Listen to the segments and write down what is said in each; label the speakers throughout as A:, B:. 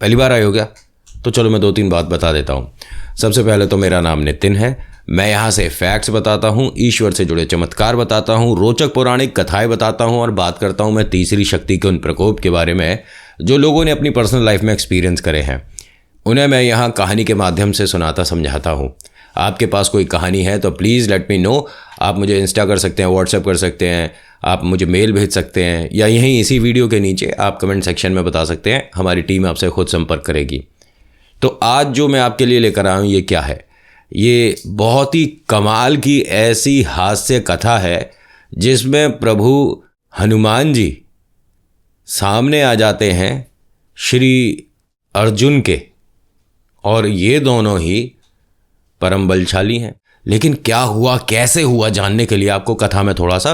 A: पहली बार आए हो क्या? तो चलो मैं 2-3 बात बता देता हूँ। सबसे पहले तो मेरा नाम नितिन है। मैं यहाँ से फैक्ट्स बताता हूँ, ईश्वर से जुड़े चमत्कार बताता हूँ, रोचक पौराणिक कथाएं बताता हूँ और बात करता हूँ मैं तीसरी शक्ति के उन प्रकोप के बारे में जो लोगों ने अपनी पर्सनल लाइफ में एक्सपीरियंस करे हैं। उन्हें मैं यहाँ कहानी के माध्यम से सुनाता समझाता हूँ। आपके पास कोई कहानी है तो प्लीज़ लेट मी नो। आप मुझे इंस्टा कर सकते हैं, व्हाट्सएप कर सकते हैं, आप मुझे मेल भेज सकते हैं, या यहीं इसी वीडियो के नीचे आप कमेंट सेक्शन में बता सकते हैं। हमारी टीम आपसे खुद संपर्क करेगी। तो आज जो मैं आपके लिए लेकर आया हूँ ये क्या है? ये बहुत ही कमाल की ऐसी हास्य कथा है जिसमें प्रभु हनुमान जी सामने आ जाते हैं श्री अर्जुन के, और ये दोनों ही परम बलशाली हैं। लेकिन क्या हुआ, कैसे हुआ, जानने के लिए आपको कथा में थोड़ा सा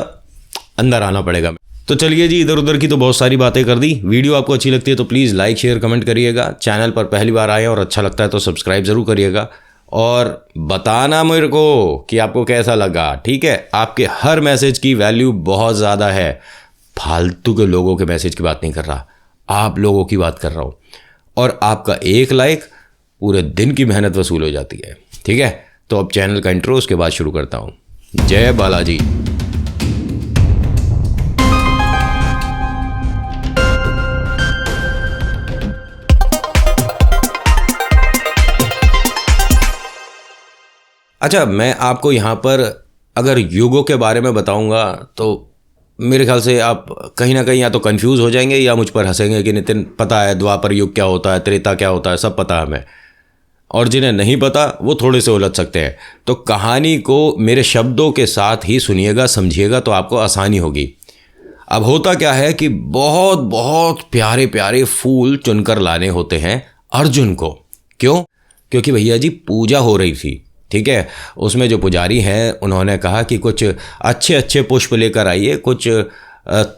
A: अंदर आना पड़ेगा। तो चलिए जी, इधर उधर की तो बहुत सारी बातें कर दी। वीडियो आपको अच्छी लगती है तो प्लीज़ लाइक शेयर कमेंट करिएगा। चैनल पर पहली बार आए और अच्छा लगता है तो सब्सक्राइब ज़रूर करिएगा और बताना मेरे को कि आपको कैसा लगा। ठीक है, आपके हर मैसेज की वैल्यू बहुत ज़्यादा है। फालतू के लोगों के मैसेज की बात नहीं कर रहा, आप लोगों की बात कर रहा हूँ। और आपका एक लाइक पूरे दिन की मेहनत वसूल हो जाती है। ठीक है, तो अब चैनल का इंट्रो उसके बाद शुरू करता हूँ। जय बालाजी। अच्छा, मैं आपको यहाँ पर अगर युगों के बारे में बताऊँगा तो मेरे ख्याल से आप कहीं ना कहीं या तो कंफ्यूज हो जाएंगे या मुझ पर हंसेंगे कि नितिन पता है द्वापर युग क्या होता है, त्रेता क्या होता है, सब पता है हमें। और जिन्हें नहीं पता वो थोड़े से उलझ सकते हैं। तो कहानी को मेरे शब्दों के साथ ही सुनिएगा, समझिएगा तो आपको आसानी होगी। अब होता क्या है कि बहुत बहुत प्यारे प्यारे फूल चुनकर लाने होते हैं अर्जुन को। क्यों? क्योंकि भैया जी पूजा हो रही थी। ठीक है, उसमें जो पुजारी हैं उन्होंने कहा कि कुछ अच्छे अच्छे पुष्प लेकर आइए, कुछ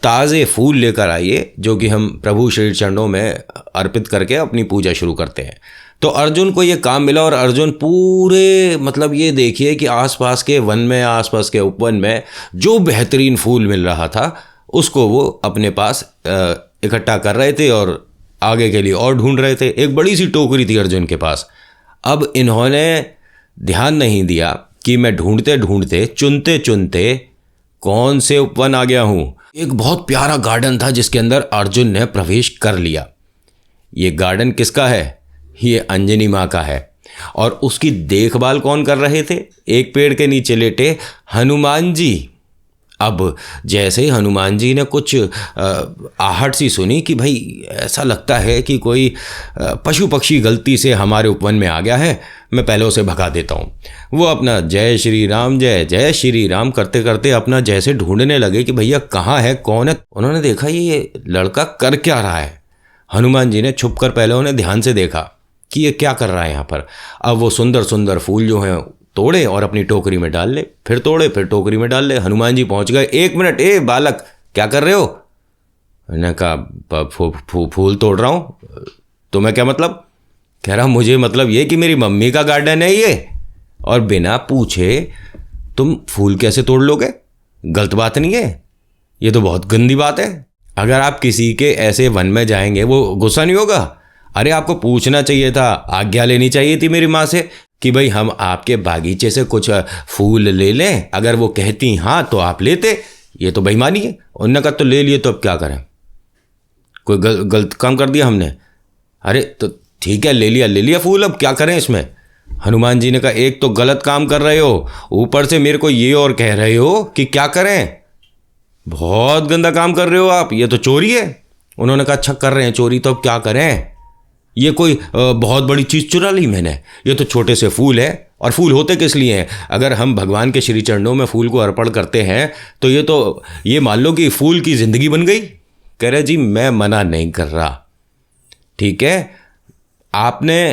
A: ताज़े फूल लेकर आइए जो कि हम प्रभु श्री चरणों में अर्पित करके अपनी पूजा शुरू करते हैं। तो अर्जुन को ये काम मिला और अर्जुन पूरे मतलब ये देखिए कि आसपास के वन में, आसपास के उपवन में जो बेहतरीन फूल मिल रहा था उसको वो अपने पास इकट्ठा कर रहे थे और आगे के लिए और ढूंढ रहे थे। एक बड़ी सी टोकरी थी अर्जुन के पास। अब इन्होंने ध्यान नहीं दिया कि मैं ढूंढते ढूंढते, चुनते चुनते कौन से उपवन आ गया हूँ। एक बहुत प्यारा गार्डन था जिसके अंदर अर्जुन ने प्रवेश कर लिया। ये गार्डन किसका है? ये अंजनी माँ का है। और उसकी देखभाल कौन कर रहे थे? एक पेड़ के नीचे लेटे हनुमान जी। अब जैसे ही हनुमान जी ने कुछ आहट सी सुनी कि भाई ऐसा लगता है कि कोई पशु पक्षी गलती से हमारे उपवन में आ गया है, मैं पहले उसे भगा देता हूँ। वो अपना जय श्री राम, जय जय श्री राम करते करते अपना जैसे ढूंढने लगे कि भैया कहाँ है, कौन है। उन्होंने देखा ये लड़का कर क्या रहा है। हनुमान जी ने छुप कर पहले उन्हें ध्यान से देखा कि ये क्या कर रहा है यहाँ पर। अब वो सुंदर सुंदर फूल जो हैं तोड़े और अपनी टोकरी में डाल ले, फिर तोड़े फिर टोकरी में डाल ले। हनुमान जी पहुंच गए। 1 मिनट, ए बालक क्या कर रहे हो? मैंने कहा फूल तोड़ रहा हूँ। तुम्हें क्या मतलब? कह रहा मुझे मतलब ये कि मेरी मम्मी का गार्डन है ये, और बिना पूछे तुम फूल कैसे तोड़ लोगे? गलत बात नहीं है, ये तो बहुत गंदी बात है। अगर आप किसी के ऐसे वन में जाएंगे वो गुस्सा नहीं होगा? अरे आपको पूछना चाहिए था, आज्ञा लेनी चाहिए थी मेरी माँ से कि भाई हम आपके बागीचे से कुछ फूल ले लें। अगर वो कहती हाँ तो आप लेते। ये तो बेईमानी है। उन्होंने कहा तो ले लिए तो अब क्या करें, कोई गलत काम कर दिया हमने? अरे तो ठीक है, ले लिया फूल, अब क्या करें इसमें? हनुमान जी ने कहा एक तो गलत काम कर रहे हो, ऊपर से मेरे को ये और कह रहे हो कि क्या करें। बहुत गंदा काम कर रहे हो आप, ये तो चोरी है। उन्होंने कहा अच्छा कर रहे हैं चोरी तो अब क्या करें? ये कोई बहुत बड़ी चीज़ चुरा ली मैंने, ये तो छोटे से फूल है। और फूल होते किस लिए हैं? अगर हम भगवान के श्री चरणों में फूल को अर्पण करते हैं तो ये मान लो कि फूल की ज़िंदगी बन गई। कह रहे जी मैं मना नहीं कर रहा, ठीक है, आपने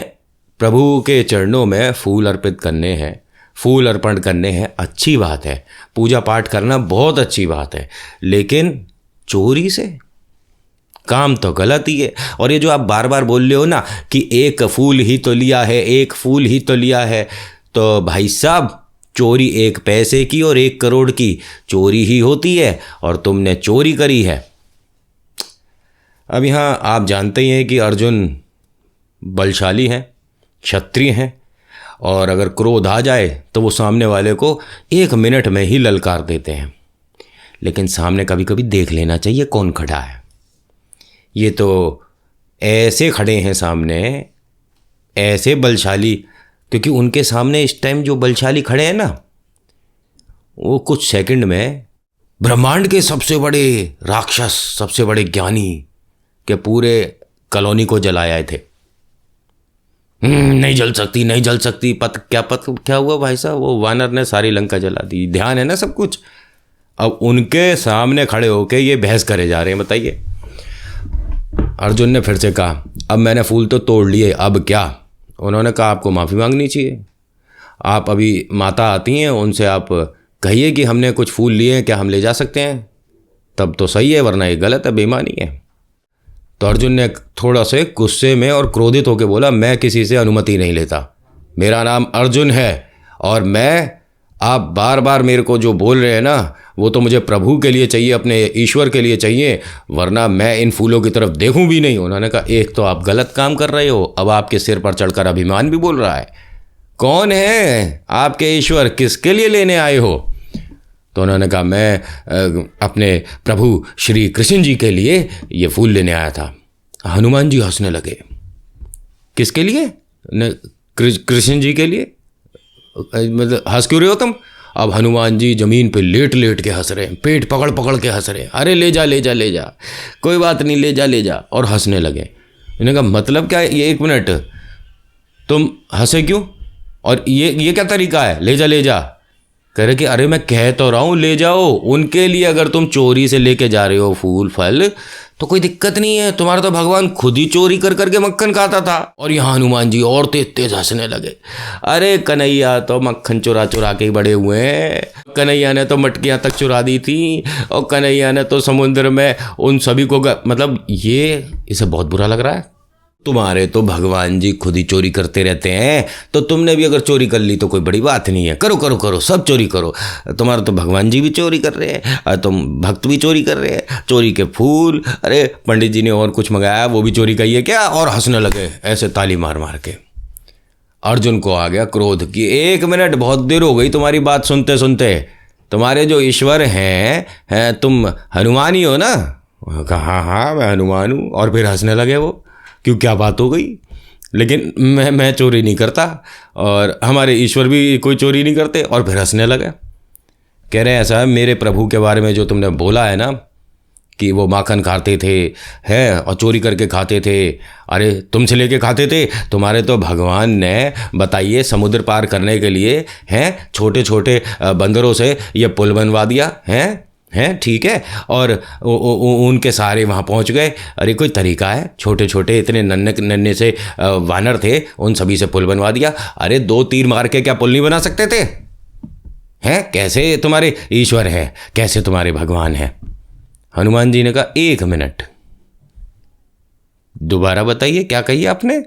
A: प्रभु के चरणों में फूल अर्पित करने हैं, फूल अर्पण करने हैं, अच्छी बात है, पूजा पाठ करना बहुत अच्छी बात है, लेकिन चोरी से काम तो गलत ही है। और ये जो आप बार बार बोल रहे हो ना कि एक फूल ही तो लिया है, एक फूल ही तो लिया है, तो भाई साहब चोरी 1 पैसे की और 1 करोड़ की चोरी ही होती है, और तुमने चोरी करी है। अब यहाँ आप जानते ही हैं कि अर्जुन बलशाली हैं, क्षत्रिय हैं, और अगर क्रोध आ जाए तो वो सामने वाले को 1 मिनट में ही ललकार देते हैं। लेकिन सामने कभी कभी देख लेना चाहिए कौन खड़ा है। ये तो ऐसे खड़े हैं सामने, ऐसे बलशाली, क्योंकि उनके सामने इस टाइम जो बलशाली खड़े हैं ना, वो कुछ सेकंड में ब्रह्मांड के सबसे बड़े राक्षस, सबसे बड़े ज्ञानी के पूरे कॉलोनी को जलाए थे। नहीं जल सकती, नहीं जल सकती। क्या हुआ भाई साहब, वो वानर ने सारी लंका जला दी। ध्यान है ना सब कुछ। अब उनके सामने खड़े होके ये बहस करे जा रहे हैं, बताइए। अर्जुन ने फिर से कहा, अब मैंने फूल तो तोड़ लिए, अब क्या? उन्होंने कहा, आपको माफ़ी मांगनी चाहिए। आप अभी माता आती हैं, उनसे आप कहिए कि हमने कुछ फूल लिए हैं, क्या हम ले जा सकते हैं? तब तो सही है, वरना ये गलत है, बेईमानी है। तो अर्जुन ने थोड़ा से गुस्से में और क्रोधित होकर बोला, मैं किसी से अनुमति नहीं लेता। मेरा नाम अर्जुन है और आप बार बार मेरे को जो बोल रहे हैं ना, वो तो मुझे प्रभु के लिए चाहिए, अपने ईश्वर के लिए चाहिए, वरना मैं इन फूलों की तरफ देखूं भी नहीं। उन्होंने कहा, एक तो आप गलत काम कर रहे हो, अब आपके सिर पर चढ़कर अभिमान भी बोल रहा है। कौन है आपके ईश्वर, किसके लिए लेने आए हो? तो उन्होंने कहा, मैं अपने प्रभु श्री कृष्ण जी के लिए ये फूल लेने आया था। हनुमान जी हंसने लगे। किसके लिए? कृष्ण जी के लिए? मतलब हंस क्यों रहे हो तुम? अब हनुमान जी ज़मीन पे लेट लेट के हंस रहे हैं, पेट पकड़ पकड़ के हंस रहे हैं। अरे ले जा ले जा ले जा, कोई बात नहीं, ले जा ले जा। और हंसने लगे। इन्होंने कहा, मतलब क्या? ये 1 मिनट तुम हंसे क्यों? और ये क्या तरीका है, ले जा ले जा? कह रहे कि अरे मैं कह तो रहा हूँ ले जाओ। उनके लिए अगर तुम चोरी से लेके जा रहे हो फूल फल तो कोई दिक्कत नहीं है, तुम्हारा तो भगवान खुद ही चोरी कर करके मक्खन खाता था। और यहाँ हनुमान जी और तेज तेज हंसने लगे। अरे कन्हैया तो मक्खन चुरा चुरा के ही बड़े हुए हैं। कन्हैया ने तो मटकियाँ तक चुरा दी थी, और कन्हैया ने तो समुद्र में उन सभी को मतलब ये इसे बहुत बुरा लग रहा है। तुम्हारे तो भगवान जी खुद ही चोरी करते रहते हैं, तो तुमने भी अगर चोरी कर ली तो कोई बड़ी बात नहीं है। करो करो करो, सब चोरी करो। तुम्हारा तो भगवान जी भी चोरी कर रहे हैं और तुम भक्त भी चोरी कर रहे हैं, चोरी के फूल। अरे पंडित जी ने और कुछ मंगाया, वो भी चोरी करिए क्या? और हंसने लगे ऐसे ताली मार मार के। अर्जुन को आ गया क्रोध कि 1 मिनट, बहुत देर हो गई तुम्हारी बात सुनते सुनते। तुम्हारे जो ईश्वर हैं तुम हनुमान ही हो ना? कहा हाँ मैं हनुमान हूँ। और फिर हंसने लगे वो, क्यों क्या बात हो गई? लेकिन मैं चोरी नहीं करता और हमारे ईश्वर भी कोई चोरी नहीं करते। और फिर हंसने लगा। कह रहे ऐसा है, मेरे प्रभु के बारे में जो तुमने बोला है ना कि वो माखन खाते थे है और चोरी करके खाते थे, अरे तुमसे लेके खाते थे। तुम्हारे तो भगवान ने बताइए समुद्र पार करने के लिए हैं छोटे छोटे बंदरों से ये पुल बनवा दिया हैं, ठीक है। और उनके सारे वहाँ पहुँच गए। अरे कोई तरीका है? छोटे छोटे इतने नन्हे नन्हे से वानर थे, उन सभी से पुल बनवा दिया। अरे 2 तीर मार के क्या पुल नहीं बना सकते थे? हैं कैसे तुम्हारे ईश्वर है, कैसे तुम्हारे भगवान है? हनुमान जी ने कहा, 1 मिनट, दोबारा बताइए क्या कहिए आपने?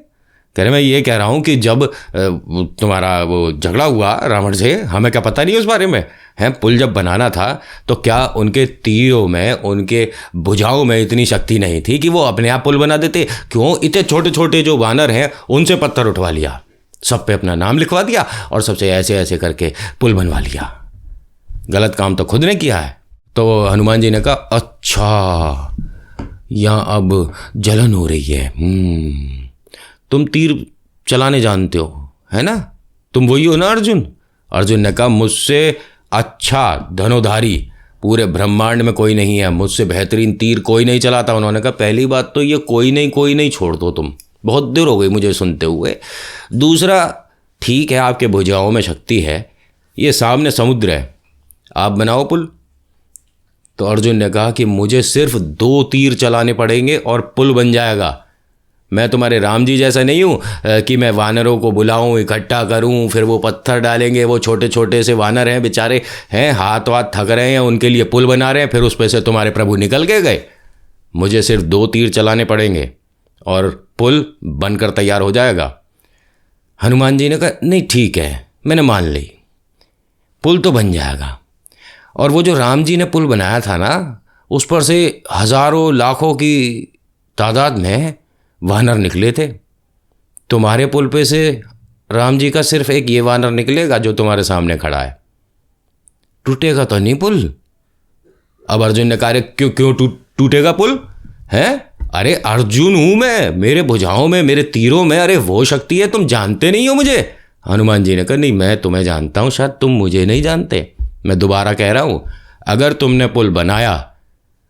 A: कह रहे मैं ये कह रहा हूँ कि जब तुम्हारा वो झगड़ा हुआ रावण से, हमें क्या पता नहीं उस बारे में है? पुल जब बनाना था तो क्या उनके तीरों में, उनके भुजाओं में इतनी शक्ति नहीं थी कि वो अपने आप पुल बना देते? क्यों इतने छोटे छोटे जो वानर हैं उनसे पत्थर उठवा लिया, सब पे अपना नाम लिखवा दिया और सबसे ऐसे ऐसे करके पुल बनवा लिया। गलत काम तो खुद ने किया है। तो हनुमान जी ने कहा, अच्छा यहाँ अब जलन हो रही है। तुम तीर चलाने जानते हो है ना? तुम वही हो ना अर्जुन? अर्जुन ने कहा, मुझसे अच्छा धनुधारी पूरे ब्रह्मांड में कोई नहीं है, मुझसे बेहतरीन तीर कोई नहीं चलाता। उन्होंने कहा, पहली बात तो ये कोई नहीं छोड़ दो तुम, बहुत देर हो गई मुझे सुनते हुए। दूसरा, ठीक है आपके भुजाओं में शक्ति है, ये सामने समुद्र है, आप बनाओ पुल। तो अर्जुन ने कहा कि मुझे सिर्फ 2 तीर चलाने पड़ेंगे और पुल बन जाएगा। मैं तुम्हारे राम जी जैसा नहीं हूँ कि मैं वानरों को बुलाऊं, इकट्ठा करूं, फिर वो पत्थर डालेंगे। वो छोटे छोटे से वानर हैं बेचारे, हैं हाथ वाथ थक रहे हैं, उनके लिए पुल बना रहे हैं, फिर उस पे से तुम्हारे प्रभु निकल के गए। मुझे सिर्फ 2 तीर चलाने पड़ेंगे और पुल बनकर तैयार हो जाएगा। हनुमान जी ने कहा, नहीं ठीक है, मैंने मान ली, पुल तो बन जाएगा। और वो जो राम जी ने पुल बनाया था ना, उस पर से हज़ारों लाखों की तादाद में वानर निकले थे। तुम्हारे पुल पे से राम जी का सिर्फ एक ये वानर निकलेगा जो तुम्हारे सामने खड़ा है, टूटेगा तो नहीं पुल। अब अर्जुन ने कहा, क्यों क्यों टूटेगा पुल है? अरे अर्जुन हूं मैं, मेरे भुजाओं में, मेरे तीरों में अरे वो शक्ति है, तुम जानते नहीं हो मुझे। हनुमान जी ने कहा, नहीं मैं तुम्हें जानता हूं, शायद तुम मुझे नहीं जानते। मैं दोबारा कह रहा हूं, अगर तुमने पुल बनाया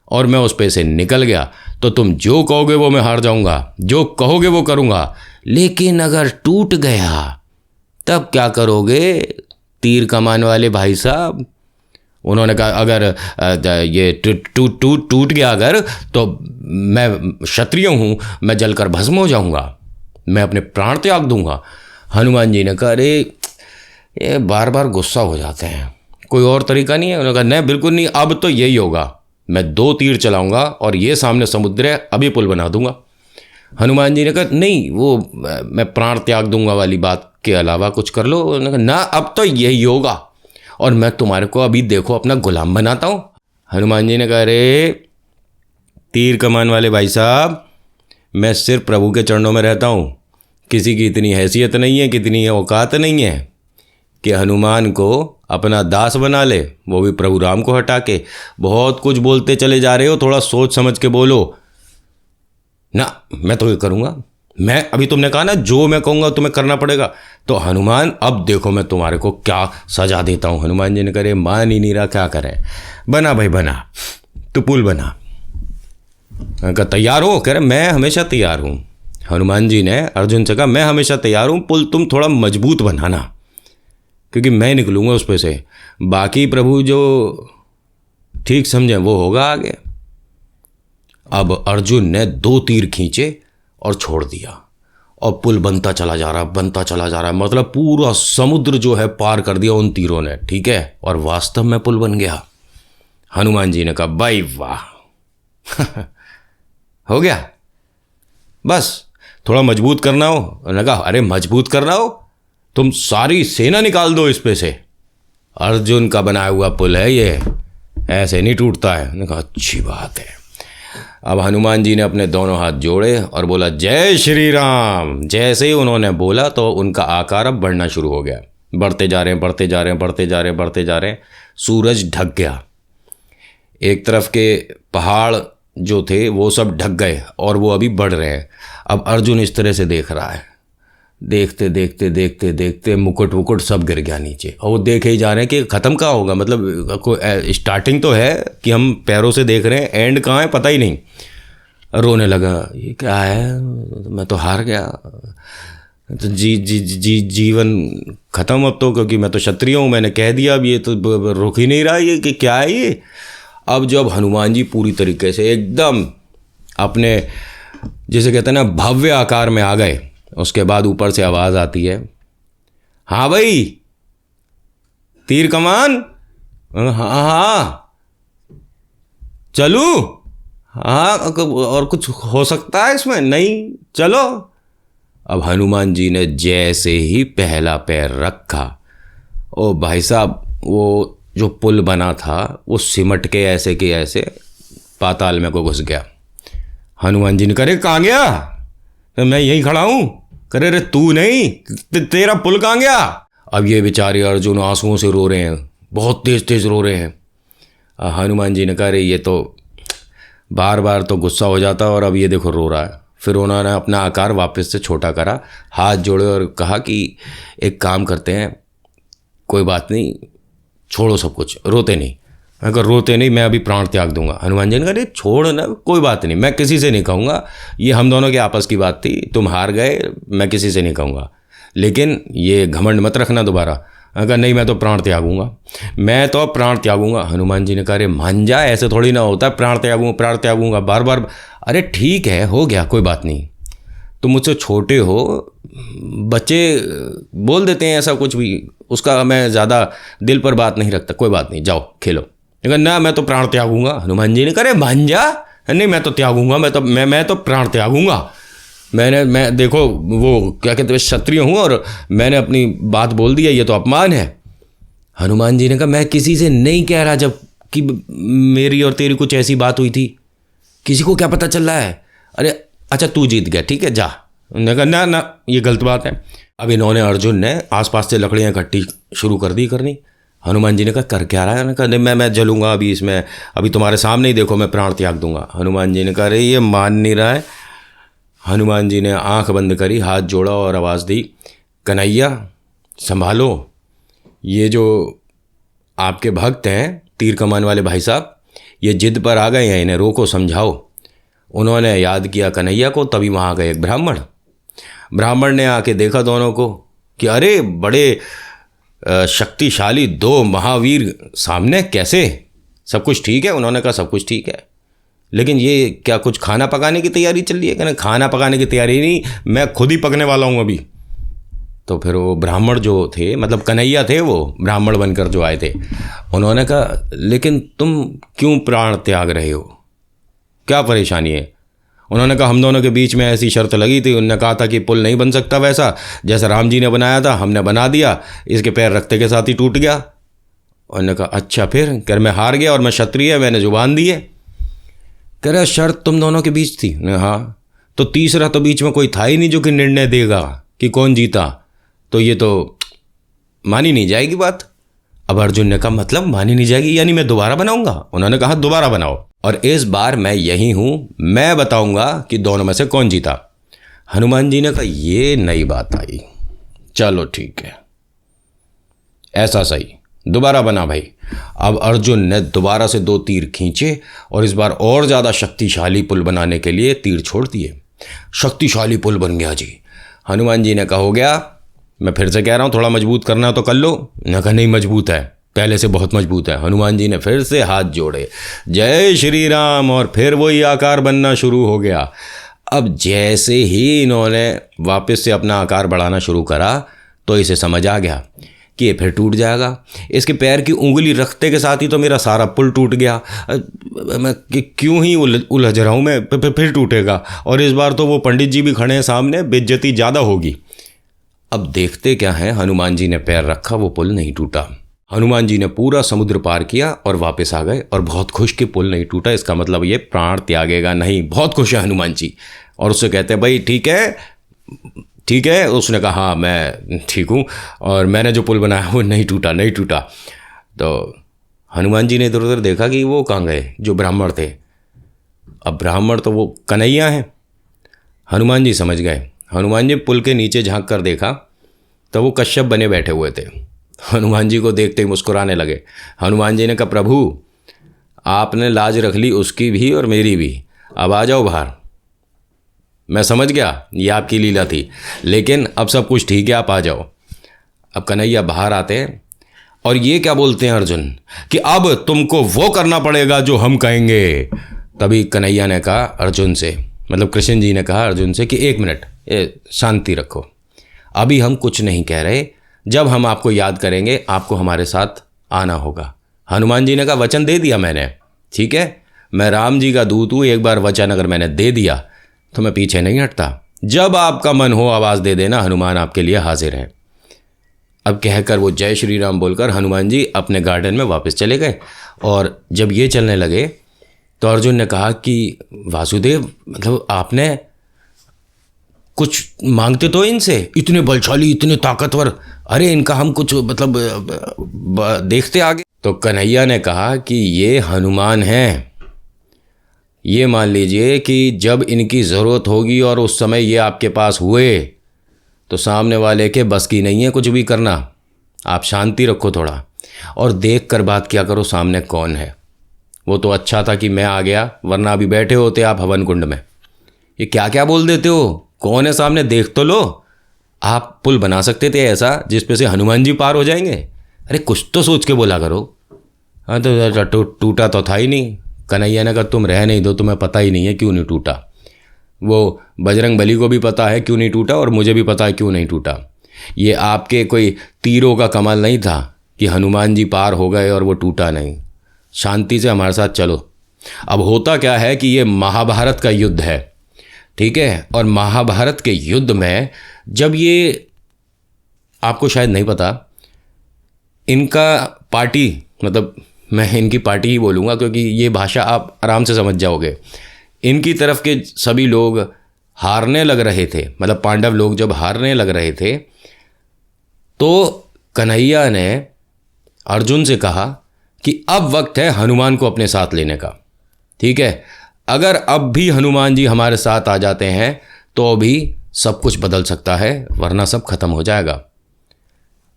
A: और मैं उस पे से निकल गया तो तुम जो कहोगे वो मैं हार जाऊंगा, जो कहोगे वो करूंगा। लेकिन अगर टूट गया तब क्या करोगे तीर कमान वाले भाई साहब? उन्होंने कहा, अगर ये टूट गया अगर, तो मैं क्षत्रिय हूं, मैं जलकर भस्म हो जाऊंगा, मैं अपने प्राण त्याग दूंगा। हनुमान जी ने कहा, अरे ये बार बार गुस्सा हो जाते हैं, कोई और तरीका नहीं है? उन्होंने कहा, नहीं बिल्कुल नहीं, अब तो यही होगा, मैं 2 तीर चलाऊंगा और ये सामने समुद्र है, अभी पुल बना दूंगा। हनुमान जी ने कहा, नहीं वो मैं प्राण त्याग दूंगा वाली बात के अलावा कुछ कर लो। उन्होंने कहा, ना अब तो यही होगा और मैं तुम्हारे को अभी देखो अपना गुलाम बनाता हूं। हनुमान जी ने कहा, अरे तीर कमान वाले भाई साहब, मैं सिर्फ प्रभु के चरणों में रहता हूं, किसी की इतनी हैसियत नहीं है, कितनी औकात नहीं है कि हनुमान को अपना दास बना ले, वो भी प्रभु राम को हटा के। बहुत कुछ बोलते चले जा रहे हो, थोड़ा सोच समझ के बोलो ना। मैं तो ये करूँगा, मैं अभी तुमने कहा ना जो मैं कहूँगा तुम्हें करना पड़ेगा, तो हनुमान अब देखो मैं तुम्हारे को क्या सजा देता हूँ। हनुमान जी ने करे, मान ही नहीं रहा, क्या करें? बना भाई बना, तू पुल बना। कहा तैयार हो? कह रहे मैं हमेशा तैयार हूँ। हनुमान जी ने अर्जुन से कहा, मैं हमेशा तैयार हूँ, पुल तुम थोड़ा मजबूत बनाना, क्योंकि मैं निकलूँगा उस पे से, बाकी प्रभु जो ठीक समझे वो होगा आगे। अब अर्जुन ने 2 तीर खींचे और छोड़ दिया और पुल बनता चला जा रहा, बनता चला जा रहा, मतलब पूरा समुद्र जो है पार कर दिया उन तीरों ने, ठीक है, और वास्तव में पुल बन गया। हनुमान जी ने कहा, भाई वाह हो गया, बस थोड़ा मजबूत करना हो। उन्होंने कहा, अरे मजबूत करना हो तुम सारी सेना निकाल दो इस पे से, अर्जुन का बनाया हुआ पुल है ये, ऐसे नहीं टूटता है। उन्होंने कहा, अच्छी बात है। अब हनुमान जी ने अपने दोनों हाथ जोड़े और बोला, जय श्री राम। जैसे ही उन्होंने बोला तो उनका आकार अब बढ़ना शुरू हो गया, बढ़ते जा रहे हैं, बढ़ते जा रहे हैं, बढ़ते जा रहे हैं, बढ़ते जा रहे हैं। सूरज ढक गया, एक तरफ के पहाड़ जो थे वो सब ढक गए और वो अभी बढ़ रहे हैं। अब अर्जुन इस तरह से देख रहा है, देखते देखते देखते देखते मुकुट वुकुट सब गिर गया नीचे, और वो देखे ही जा रहे हैं कि ख़त्म कहाँ होगा, मतलब कोई स्टार्टिंग तो है कि हम पैरों से देख रहे हैं, एंड कहाँ है पता ही नहीं। रोने लगा, ये क्या है, मैं तो हार गया, तो जीवन ख़त्म अब तो, क्योंकि मैं तो क्षत्रिय हूँ, मैंने कह दिया, अब ये तो रुक ही नहीं रहा, ये कि क्या है ये। अब जब हनुमान जी पूरी तरीके से एकदम अपने जिसे कहते हैं ना भव्य आकार में आ गए, उसके बाद ऊपर से आवाज़ आती है, हाँ भाई तीर कमान, हाँ हाँ चलू, हाँ और कुछ हो सकता है इसमें? नहीं, चलो। अब हनुमान जी ने जैसे ही पहला पैर रखा, ओ भाई साहब वो जो पुल बना था वो सिमट के ऐसे के ऐसे पाताल में को घुस गया। हनुमान जी ने करे, कहाँ गया? तो मैं यहीं खड़ा हूँ। करे, रे तू नहीं, तेरा पुल कहाँ गया? अब ये बेचारे अर्जुन आंसुओं से रो रहे हैं, बहुत तेज तेज रो रहे हैं। हनुमान जी ने कहा, रे ये तो बार बार तो गुस्सा हो जाता और अब ये देखो रो रहा है। फिर उन्होंने अपना आकार वापस से छोटा करा, हाथ जोड़े और कहा कि एक काम करते हैं, कोई बात नहीं, छोड़ो सब कुछ, रोते नहीं। मैं कहा, रोते नहीं, मैं अभी प्राण त्याग दूंगा। हनुमान जी ने कहा, छोड़ ना, कोई बात नहीं, मैं किसी से नहीं कहूँगा, ये हम दोनों के आपस की बात थी, तुम हार गए, मैं किसी से नहीं कहूँगा, लेकिन ये घमंड मत रखना दोबारा। मैं कहा, नहीं मैं तो प्राण त्यागूंगा, मैं तो प्राण त्यागूंगा। हनुमान जी ने कहा, अरे मान जा, ऐसे थोड़ी ना होता, प्राण त्यागूंगा बार बार। अरे ठीक है, हो गया, कोई बात नहीं, तुम मुझसे छोटे हो, बच्चे बोल देते हैं ऐसा कुछ भी, उसका मैं ज़्यादा दिल पर बात नहीं रखता, कोई बात नहीं, जाओ खेलो। लेकिन ना, मैं तो प्राण त्यागूंगा। हनुमान जी ने कहा, मान जा, नहीं मैं तो त्यागूंगा, मैं तो प्राण त्यागूंगा। मैं देखो वो क्या कहते हैं, क्षत्रिय हूँ और मैंने अपनी बात बोल दी है, ये तो अपमान है। हनुमान जी ने कहा, मैं किसी से नहीं कह रहा जब कि मेरी और तेरी कुछ ऐसी बात हुई थी, किसी को क्या पता चल रहा है? अरे अच्छा तू जीत गया, ठीक है, जा, उन्होंने कहा ना ना ये गलत बात है। अब इन्होंने अर्जुन ने आसपास से लकड़ियाँ इकट्ठी शुरू कर दी करनी। हनुमान जी ने कहा कर क्या रहा है? उन्होंने कहा नहीं मैं जलूंगा अभी इसमें, अभी तुम्हारे सामने ही देखो मैं प्राण त्याग दूंगा। हनुमान जी ने कहा अरे ये मान नहीं रहा है। हनुमान जी ने आंख बंद करी, हाथ जोड़ा और आवाज़ दी, कन्हैया संभालो, ये जो आपके भक्त हैं तीर कमान वाले भाई साहब, ये जिद पर आ गए हैं, इन्हें रोको समझाओ। उन्होंने याद किया कन्हैया को, तभी वहाँ गए एक ब्राह्मण ने आके देखा दोनों को कि अरे बड़े शक्तिशाली दो महावीर सामने, कैसे, सब कुछ ठीक है? उन्होंने कहा सब कुछ ठीक है, लेकिन ये क्या कुछ खाना पकाने की तैयारी चल रही है? कहना खाना पकाने की तैयारी नहीं, मैं खुद ही पकने वाला हूँ अभी। तो फिर वो ब्राह्मण जो थे, मतलब कन्हैया थे वो ब्राह्मण बनकर जो आए थे, उन्होंने कहा लेकिन तुम क्यों प्राण त्याग रहे हो, क्या परेशानी है? उन्होंने कहा हम दोनों के बीच में ऐसी शर्त लगी थी, उन्होंने कहा था कि पुल नहीं बन सकता वैसा जैसा राम जी ने बनाया था, हमने बना दिया, इसके पैर रखते के साथ ही टूट गया। उन्होंने कहा अच्छा फिर? कर मैं हार गया और मैं क्षत्रिय, मैंने जुबान दी है। कह रहा शर्त तुम दोनों के बीच थी? हाँ। तो तीसरा तो बीच में कोई था ही नहीं जो कि निर्णय देगा कि कौन जीता, तो ये तो मानी नहीं जाएगी बात। अब अर्जुन ने कहा मतलब मानी नहीं जाएगी, यानी मैं दोबारा बनाऊंगा? उन्होंने कहा दोबारा बनाओ, और इस बार मैं यही हूँ, मैं बताऊंगा कि दोनों में से कौन जीता। हनुमान जी ने कहा ये नई बात आई, चलो ठीक है ऐसा सही, दोबारा बना भाई। अब अर्जुन ने दोबारा से 2 तीर खींचे और इस बार और ज़्यादा शक्तिशाली पुल बनाने के लिए तीर छोड़ दिए। शक्तिशाली पुल बन गया जी। हनुमान जी ने कहा हो गया, मैं फिर से कह रहा हूँ थोड़ा मजबूत करना तो कर लो। उन्होंने कहा नहीं मजबूत है, पहले से बहुत मजबूत है। हनुमान जी ने फिर से हाथ जोड़े, जय श्री राम, और फिर वही आकार बनना शुरू हो गया। अब जैसे ही इन्होंने वापस से अपना आकार बढ़ाना शुरू करा तो इसे समझ आ गया कि ये फिर टूट जाएगा। इसके पैर की उंगली रखते के साथ ही तो मेरा सारा पुल टूट गया, मैं क्यों ही उलझ रहा हूँ मैं, फिर टूटेगा। और इस बार तो वो पंडित जी भी खड़े हैं सामने, बेइज्जती ज़्यादा होगी। अब देखते क्या है, हनुमान जी ने पैर रखा, वो पुल नहीं टूटा। हनुमान जी ने पूरा समुद्र पार किया और वापस आ गए और बहुत खुश कि पुल नहीं टूटा, इसका मतलब ये प्राण त्यागेगा नहीं। बहुत खुश है हनुमान जी, और उससे कहते हैं भाई ठीक है ठीक है। उसने कहा हाँ मैं ठीक हूँ, और मैंने जो पुल बनाया वो नहीं टूटा। तो हनुमान जी ने इधर उधर देखा कि वो कहाँ गए जो ब्राह्मण थे। अब ब्राह्मण तो वो कन्हैया हैं। हनुमान जी समझ गए। हनुमान जी पुल के नीचे झांक कर देखा तो वो कश्यप बने बैठे हुए थे। हनुमान जी को देखते ही मुस्कुराने लगे। हनुमान जी ने कहा प्रभु आपने लाज रख ली, उसकी भी और मेरी भी, अब आ जाओ बाहर। मैं समझ गया ये आपकी लीला थी, लेकिन अब सब कुछ ठीक है, आप आ जाओ। अब कन्हैया बाहर आते हैं और ये क्या बोलते हैं अर्जुन कि अब तुमको वो करना पड़ेगा जो हम कहेंगे। तभी कन्हैया ने कहा अर्जुन से, मतलब कृष्ण जी ने कहा अर्जुन से कि 1 मिनट शांति रखो, अभी हम कुछ नहीं कह रहे, जब हम आपको याद करेंगे आपको हमारे साथ आना होगा। हनुमान जी ने कहा वचन दे दिया मैंने, ठीक है, मैं राम जी का दूत हूँ, एक बार वचन अगर मैंने दे दिया तो मैं पीछे नहीं हटता। जब आपका मन हो आवाज़ दे देना, हनुमान आपके लिए हाजिर है। अब कहकर वो जय श्री राम बोलकर हनुमान जी अपने गार्डन में वापस चले गए। और जब ये चलने लगे तो अर्जुन ने कहा कि वासुदेव, मतलब आपने कुछ मांगते तो इनसे, इतने बलशाली इतने ताकतवर, अरे इनका हम कुछ मतलब देखते आगे। तो कन्हैया ने कहा कि ये हनुमान हैं, ये मान लीजिए कि जब इनकी ज़रूरत होगी और उस समय ये आपके पास हुए तो सामने वाले के बस की नहीं है कुछ भी करना। आप शांति रखो थोड़ा और देख कर बात किया करो सामने कौन है। वो तो अच्छा था कि मैं आ गया, वरना अभी बैठे होते आप हवन कुंड में। ये क्या क्या बोल देते हो, कौन है सामने देख तो लो। आप पुल बना सकते थे ऐसा जिस पे से हनुमान जी पार हो जाएंगे, अरे कुछ तो सोच के बोला करो। हाँ तो टूटा तो था ही नहीं। कन्हैया ने कहा तुम रह नहीं दो, तुम्हें पता ही नहीं है क्यों नहीं टूटा। वो बजरंग बली को भी पता है क्यों नहीं टूटा और मुझे भी पता है क्यों नहीं टूटा। ये आपके कोई तीरों का कमाल नहीं था कि हनुमान जी पार हो गए और वो टूटा नहीं। शांति से हमारे साथ चलो। अब होता क्या है कि ये महाभारत का युद्ध है, ठीक है, और महाभारत के युद्ध में जब ये, आपको शायद नहीं पता, इनका पार्टी, मतलब मैं इनकी पार्टी ही बोलूँगा क्योंकि ये भाषा आप आराम से समझ जाओगे, इनकी तरफ के सभी लोग हारने लग रहे थे, मतलब पांडव लोग जब हारने लग रहे थे, तो कन्हैया ने अर्जुन से कहा कि अब वक्त है हनुमान को अपने साथ लेने का। ठीक है, अगर अब भी हनुमान जी हमारे साथ आ जाते हैं तो भी सब कुछ बदल सकता है, वरना सब खत्म हो जाएगा।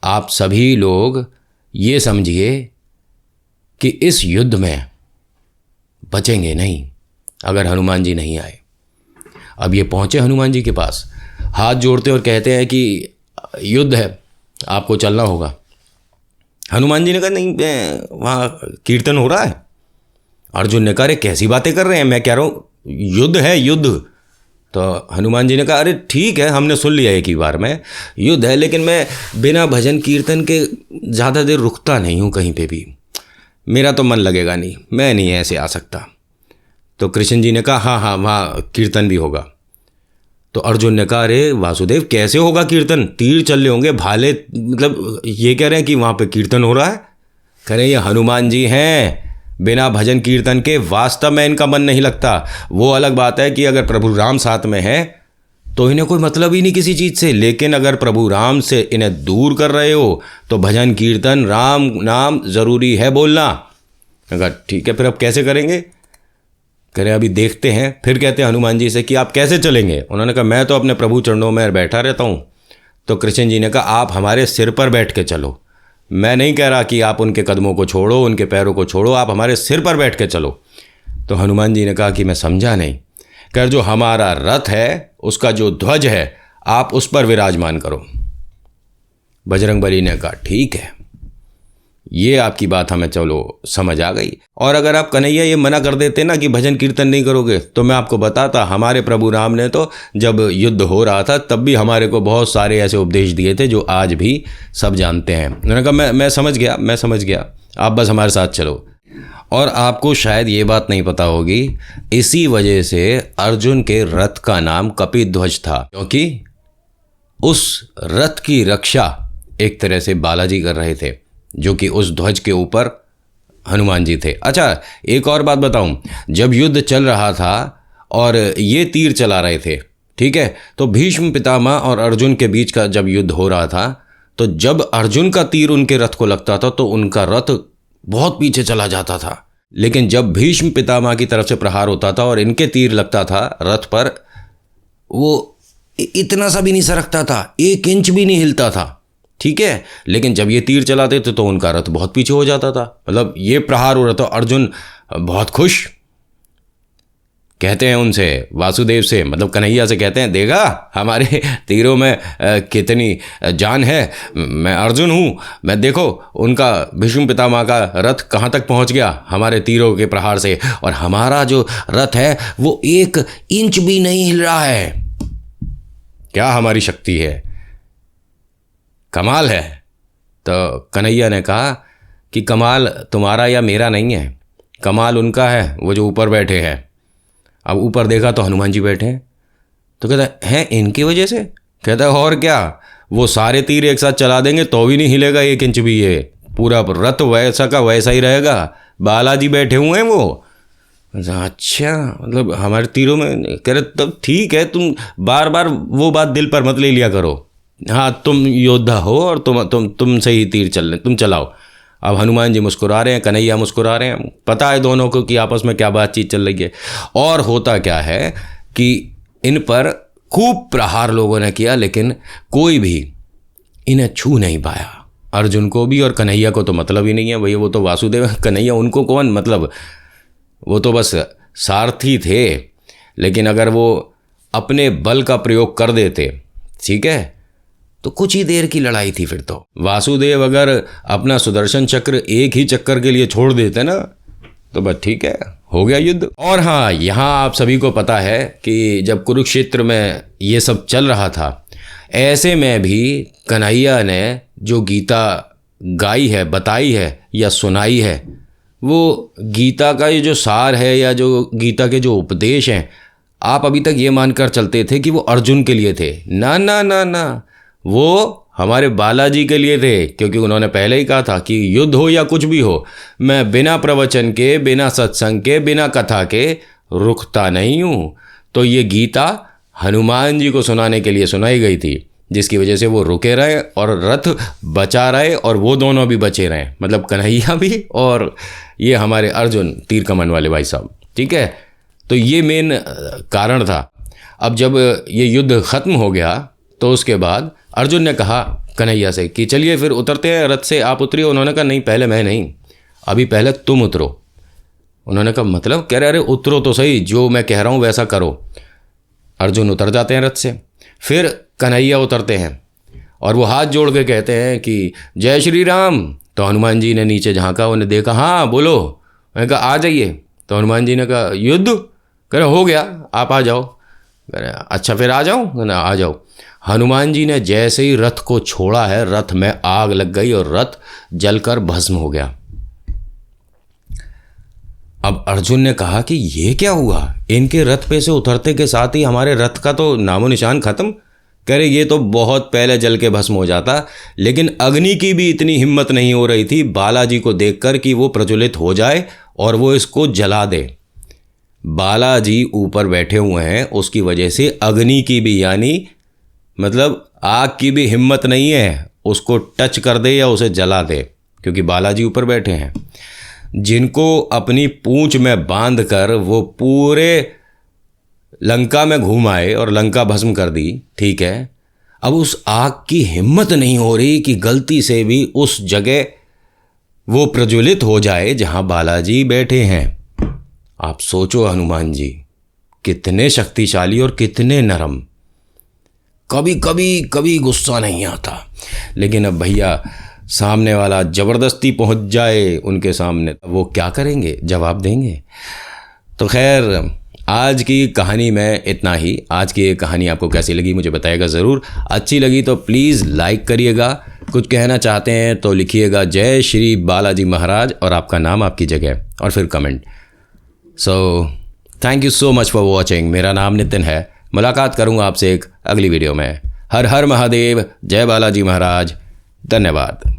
A: आप सभी लोग ये समझिए कि इस युद्ध में बचेंगे नहीं अगर हनुमान जी नहीं आए। अब ये पहुंचे हनुमान जी के पास, हाथ जोड़ते और कहते हैं कि युद्ध है, आपको चलना होगा। हनुमान जी ने कहा नहीं, वहाँ कीर्तन हो रहा है। अर्जुन ने कहा अरे कैसी बातें कर रहे हैं, मैं कह रहा हूँ युद्ध है, युद्ध। तो हनुमान जी ने कहा अरे ठीक है, हमने सुन लिया एक ही बार में युद्ध है, लेकिन मैं बिना भजन कीर्तन के ज़्यादा देर रुकता नहीं हूँ कहीं पे भी, मेरा तो मन लगेगा नहीं, मैं नहीं ऐसे आ सकता। तो कृष्ण जी ने कहा हाँ हाँ वहाँ कीर्तन भी होगा। तो अर्जुन ने कहा अरे वासुदेव कैसे होगा कीर्तन, तीर चल रहे होंगे, भाले, मतलब ये कह रहे हैं कि वहाँ पे कीर्तन हो रहा है। कह रहे ये हनुमान जी हैं, बिना भजन कीर्तन के वास्तव में इनका मन नहीं लगता। वो अलग बात है कि अगर प्रभु राम साथ में हैं तो इन्हें कोई मतलब ही नहीं किसी चीज़ से, लेकिन अगर प्रभु राम से इन्हें दूर कर रहे हो तो भजन कीर्तन राम नाम ज़रूरी है बोलना। अगर ठीक है फिर अब कैसे करेंगे, कह रहे अभी देखते हैं। फिर कहते हैं हनुमान जी से कि आप कैसे चलेंगे। उन्होंने कहा मैं तो अपने प्रभु चरणों में बैठा रहता हूँ। तो कृष्ण जी ने कहा आप हमारे सिर पर बैठ के चलो, मैं नहीं कह रहा कि आप उनके कदमों को छोड़ो, उनके पैरों को छोड़ो, आप हमारे सिर पर बैठ के चलो। तो हनुमान जी ने कहा कि मैं समझा नहीं। कह जो हमारा रथ है उसका जो ध्वज है आप उस पर विराजमान करो। बजरंगबली ने कहा ठीक है, ये आपकी बात हमें चलो समझ आ गई। और अगर आप कन्हैया ये मना कर देते ना कि भजन कीर्तन नहीं करोगे, तो मैं आपको बताता हमारे प्रभु राम ने तो जब युद्ध हो रहा था तब भी हमारे को बहुत सारे ऐसे उपदेश दिए थे जो आज भी सब जानते हैं। उन्होंने कहा मैं समझ गया, आप बस हमारे साथ चलो। और आपको शायद ये बात नहीं पता होगी, इसी वजह से अर्जुन के रथ का नाम कपिध्वज था, क्योंकि उस रथ की रक्षा एक तरह से बालाजी कर रहे थे, जो कि उस ध्वज के ऊपर हनुमान जी थे। अच्छा एक और बात बताऊं, जब युद्ध चल रहा था और ये तीर चला रहे थे, ठीक है, तो भीष्म पितामह और अर्जुन के बीच का जब युद्ध हो रहा था, तो जब अर्जुन का तीर उनके रथ को लगता था तो उनका रथ बहुत पीछे चला जाता था, लेकिन जब भीष्म पितामह की तरफ से प्रहार होता था और इनके तीर लगता था रथ पर, वो इतना सा भी नहीं सरकता था, 1 इंच भी नहीं हिलता था। ठीक है, लेकिन जब ये तीर चलाते थे तो उनका रथ बहुत पीछे हो जाता था। मतलब ये प्रहार हो रहा था, अर्जुन बहुत खुश, कहते हैं उनसे वासुदेव से, मतलब कन्हैया से कहते हैं देखा हमारे तीरों में कितनी जान है, मैं अर्जुन हूँ, मैं देखो उनका भीष्म पितामह का रथ कहाँ तक पहुँच गया हमारे तीरों के प्रहार से, और हमारा जो रथ है वो 1 इंच भी नहीं हिल रहा है। क्या हमारी शक्ति है, कमाल है। तो कन्हैया ने कहा कि कमाल तुम्हारा या मेरा नहीं है, कमाल उनका है, वो जो ऊपर बैठे हैं। अब ऊपर देखा तो हनुमान जी बैठे हैं, तो कहता है इनकी वजह से, कहता है और क्या, वो सारे तीर एक साथ चला देंगे तो भी नहीं हिलेगा 1 इंच भी, ये पूरा रथ वैसा का वैसा ही रहेगा, बालाजी बैठे हुए हैं वो। अच्छा मतलब हमारे तीरों में, कह रहे तब ठीक है, तुम बार बार वो बात दिल पर मत ले लिया करो, हाँ तुम योद्धा हो और तुम से ही तीर चल रहे, तुम चलाओ। अब हनुमान जी मुस्कुरा रहे हैं, कन्हैया मुस्कुरा रहे हैं, पता है दोनों को कि आपस में क्या बातचीत चल रही है। और होता क्या है कि इन पर खूब प्रहार लोगों ने किया, लेकिन कोई भी इन्हें छू नहीं पाया। अर्जुन को भी और कन्हैया को तो मतलब ही नहीं है भैया, वो तो वासुदेव कन्हैया, उनको कौन मतलब, वो तो बस सारथी थे। लेकिन अगर वो अपने बल का प्रयोग कर देते, ठीक है, तो कुछ ही देर की लड़ाई थी। फिर तो वासुदेव अगर अपना सुदर्शन चक्र एक ही चक्कर के लिए छोड़ देते ना, तो बस ठीक है, हो गया युद्ध। और हाँ, यहाँ आप सभी को पता है कि जब कुरुक्षेत्र में ये सब चल रहा था, ऐसे में भी कन्हैया ने जो गीता गाई है, बताई है या सुनाई है, वो गीता का ये जो सार है या जो गीता के जो उपदेश हैं, आप अभी तक ये मानकर चलते थे कि वो अर्जुन के लिए थे। ना ना ना ना, वो हमारे बालाजी के लिए थे, क्योंकि उन्होंने पहले ही कहा था कि युद्ध हो या कुछ भी हो, मैं बिना प्रवचन के, बिना सत्संग के, बिना कथा के रुकता नहीं हूँ। तो ये गीता हनुमान जी को सुनाने के लिए सुनाई गई थी, जिसकी वजह से वो रुके रहे और रथ बचा रहे और वो दोनों भी बचे रहे, मतलब कन्हैया भी और ये हमारे अर्जुन तीर कमान वाले भाई साहब। ठीक है, तो ये मेन कारण था। अब जब ये युद्ध ख़त्म हो गया तो उसके बाद अर्जुन ने कहा कन्हैया से कि चलिए फिर उतरते हैं रथ से, आप उतरिए। उन्होंने कहा नहीं, पहले मैं नहीं, अभी पहले तुम उतरो। उन्होंने कहा मतलब? कह रहे अरे उतरो तो सही, जो मैं कह रहा हूँ वैसा करो। अर्जुन उतर जाते हैं रथ से, फिर कन्हैया उतरते हैं और वो हाथ जोड़ के कहते हैं कि जय श्री राम। तो हनुमान जी ने नीचे झांका, उन्हें देखा, हाँ बोलो। मैंने कहा आ जाइए। तो हनुमान जी ने कहा युद्ध? कह रहे हो गया, आप आ जाओ। कह रहे अच्छा फिर आ जाओ ना, आ जाओ। हनुमान जी ने जैसे ही रथ को छोड़ा है, रथ में आग लग गई और रथ जलकर भस्म हो गया। अब अर्जुन ने कहा कि ये क्या हुआ, इनके रथ पे से उतरते के साथ ही हमारे रथ का तो नामो निशान खत्म। कह रहे ये तो बहुत पहले जल के भस्म हो जाता, लेकिन अग्नि की भी इतनी हिम्मत नहीं हो रही थी बालाजी को देखकर कि वो प्रज्वलित हो जाए और वो इसको जला दे। बालाजी ऊपर बैठे हुए हैं, उसकी वजह से अग्नि की भी, यानी मतलब आग की भी हिम्मत नहीं है उसको टच कर दे या उसे जला दे, क्योंकि बालाजी ऊपर बैठे हैं, जिनको अपनी पूंछ में बांध कर वो पूरे लंका में घूम आए और लंका भस्म कर दी। ठीक है, अब उस आग की हिम्मत नहीं हो रही कि गलती से भी उस जगह वो प्रज्वलित हो जाए जहां बालाजी बैठे हैं। आप सोचो हनुमान जी कितने शक्तिशाली और कितने नरम। कभी कभी कभी गुस्सा नहीं आता, लेकिन अब भैया सामने वाला ज़बरदस्ती पहुंच जाए उनके सामने, वो क्या करेंगे, जवाब देंगे। तो खैर आज की कहानी में इतना ही। आज की ये कहानी आपको कैसी लगी मुझे बताइएगा ज़रूर। अच्छी लगी तो प्लीज़ लाइक करिएगा, कुछ कहना चाहते हैं तो लिखिएगा जय श्री बालाजी महाराज और आपका नाम, आपकी जगह और फिर comment. So thank you so much for watching. मेरा नाम नितिन है। मुलाकात करूँगा आपसे एक अगली वीडियो में। हर हर महादेव, जय बालाजी महाराज, धन्यवाद।